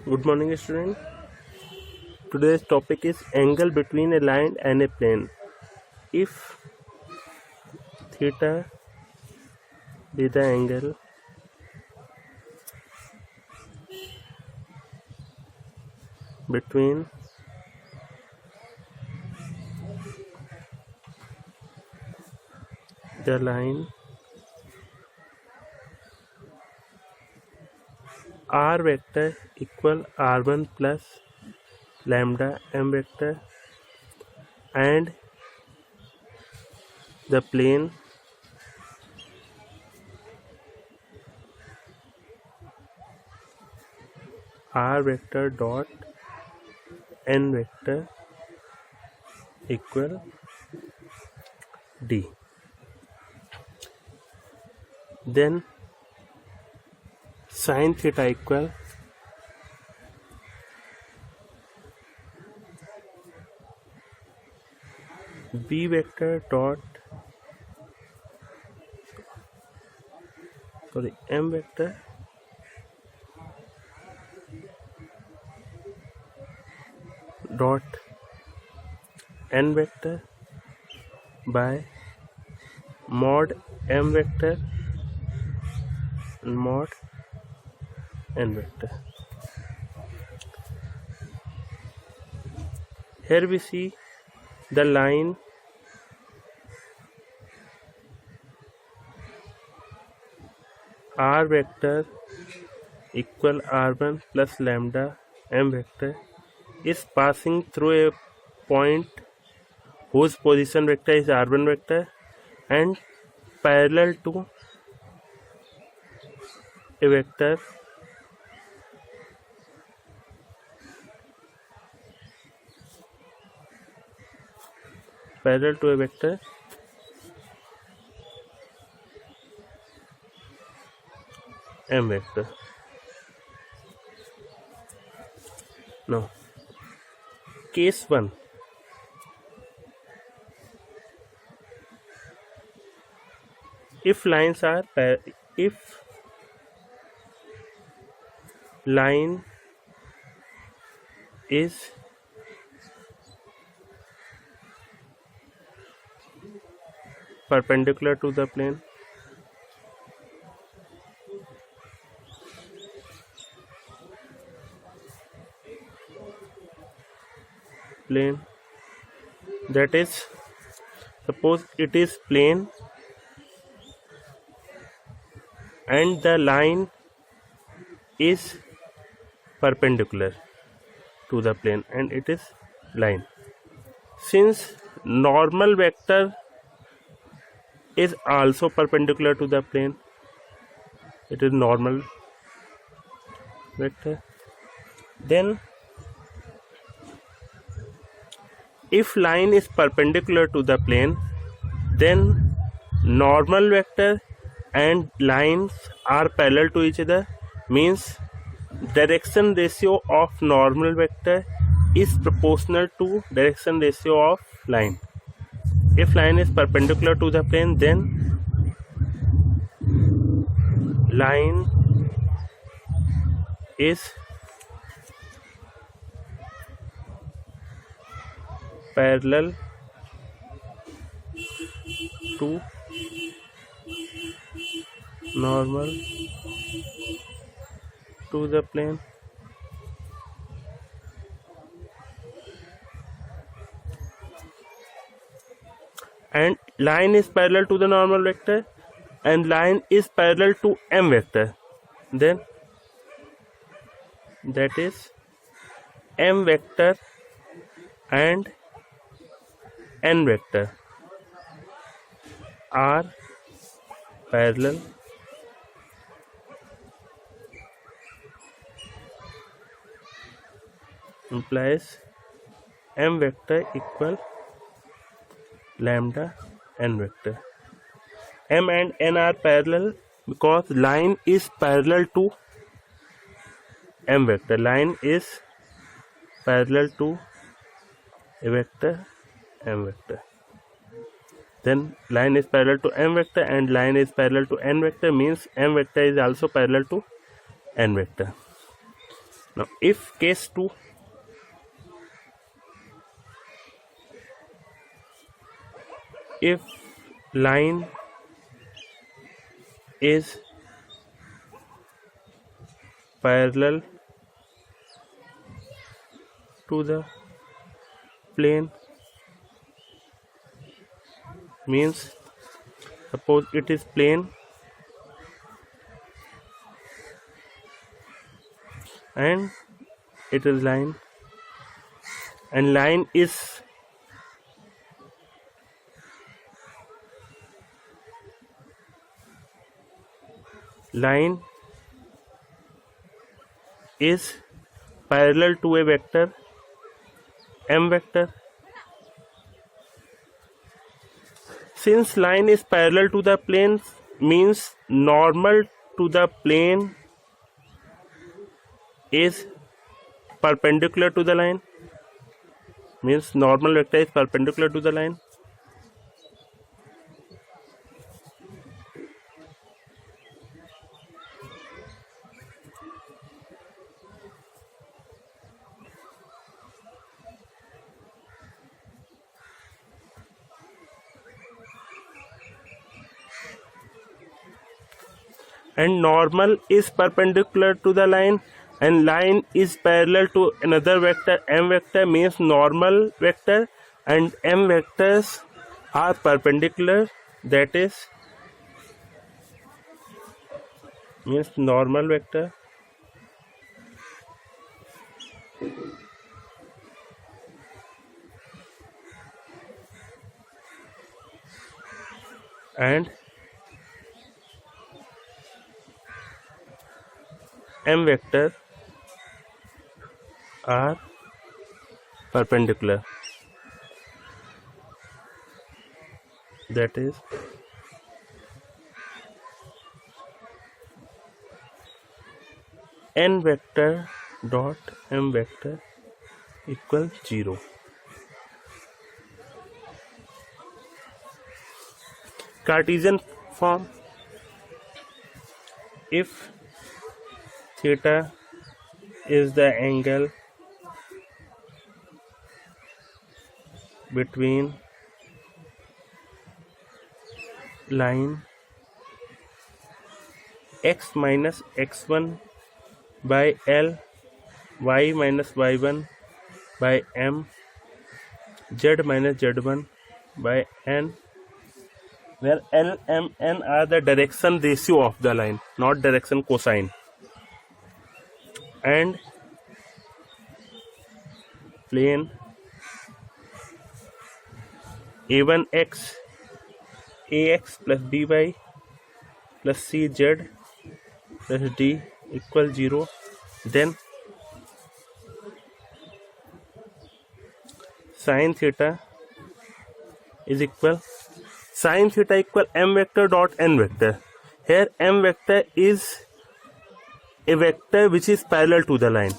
Good morning, student. Today's topic is angle between a line and a plane. If theta be the angle between the line r vector equal r1 plus lambda m vector and the plane r vector dot n vector equal d, then sin theta equal b vector dot m vector dot n vector by mod m vector and mod n vector. Here we see the line r vector equal r1 plus lambda m vector is passing through a point whose position vector is r1 vector and parallel to a vector m vector. Now, case 1. If line is perpendicular to the plane, that is, suppose it is plane and the line is perpendicular to the plane and it is line. Since normal vector is also perpendicular to the plane, it is normal vector, then if line is perpendicular to the plane, then normal vector and lines are parallel to each other, means direction ratio of normal vector is proportional to direction ratio of line. If line is perpendicular to the plane, then line is parallel to normal to the plane, and line is parallel to the normal vector and line is parallel to m vector, then that is m vector and n vector are parallel implies m vector equal lambda n vector. M and n are parallel because line is parallel to m vector. Line is parallel to a vector m vector. Then line is parallel to m vector and line is parallel to n vector, means m vector is also parallel to n vector. Now if case 2, if line is parallel to the plane, means suppose it is plane and it is line, and line is parallel to a vector m vector. Since line is parallel to the plane, means normal to the plane is perpendicular to the line, means normal vector is perpendicular to the line. And normal is perpendicular to the line, and line is parallel to another vector m vector, means normal vector and m vectors are perpendicular, that is means normal vector and m vector are perpendicular, that is n vector dot m vector equals 0. Cartesian form, if theta is the angle between line x minus x1 by L, y minus y1 by m, z minus z1 by n, where L, M, N are the direction ratio of the line, not direction cosine, and plane a1x ax plus by plus cz plus d equals 0, then sin theta equal m vector dot n vector. Here m vector is a vector which is parallel to the line,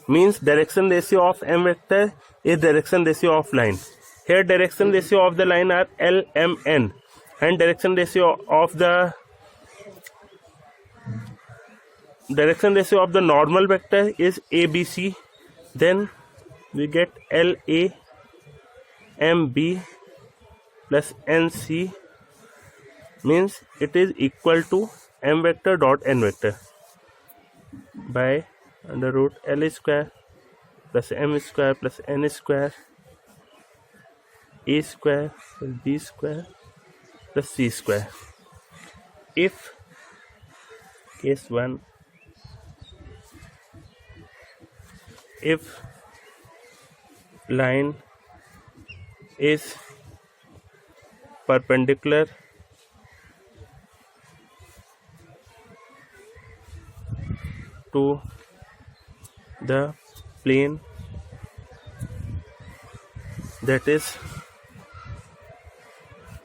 means direction ratio of m vector is direction ratio of line. Here direction ratio of the line are L, M, N, and direction ratio of the normal vector is A, B, C. Then we get L, A, M, B plus N, C, means it is equal to m vector dot n vector by under root L square plus m square plus n square a square plus b square plus c square. If case 1, if line is perpendicular to the plane, that is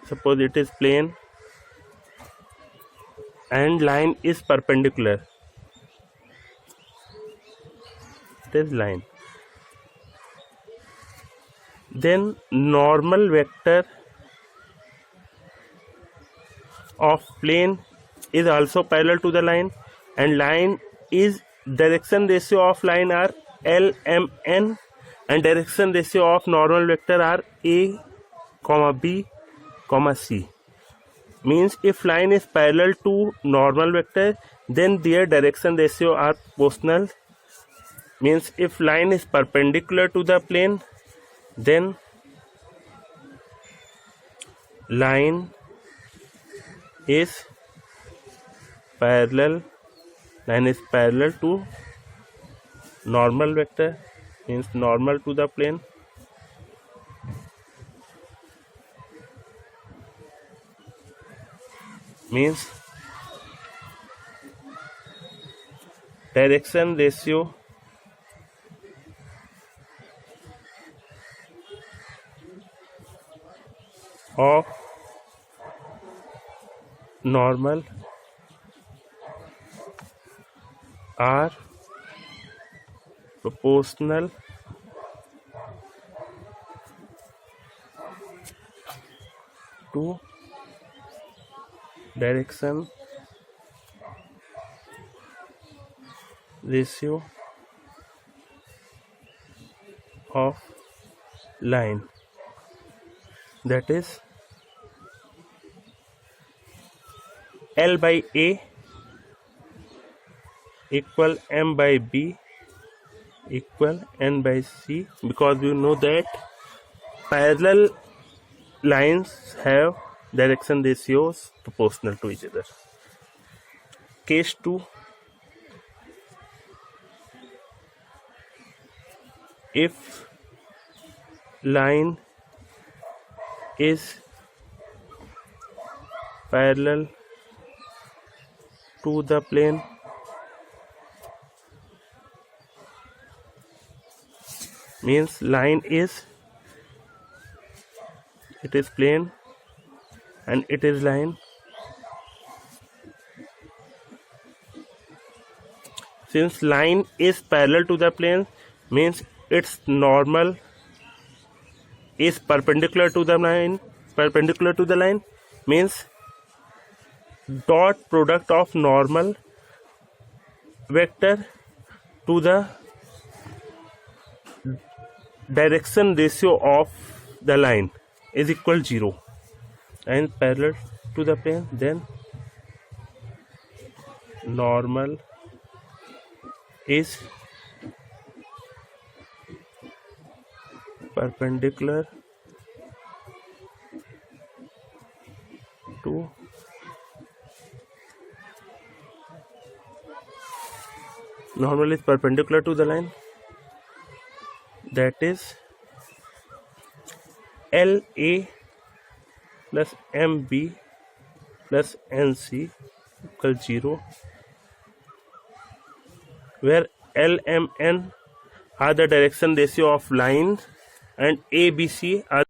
suppose it is plane and line is perpendicular, it is line, then normal vector of plane is also parallel to the line, and line is direction ratio of line are LMN and direction ratio of normal vector are A, B, C. Means if line is parallel to normal vector, then their direction ratio are proportional. Means if line is perpendicular to the plane, then line is parallel to normal vector, means normal to the plane. Means direction ratio of normal are proportional to direction ratio of line, that is L by A equal M by B equal N by C, because you know that parallel lines have direction ratios proportional to each other. Case 2. If line is parallel to the plane, means line is, it is plane and it is line. Since line is parallel to the plane, means its normal is perpendicular to the line, means dot product of normal vector to the direction ratio of the line is equal 0 and parallel to the plane, then normal is perpendicular to the line, that is LA plus MB plus NC equal 0, where LMN are the direction ratio of line and ABC are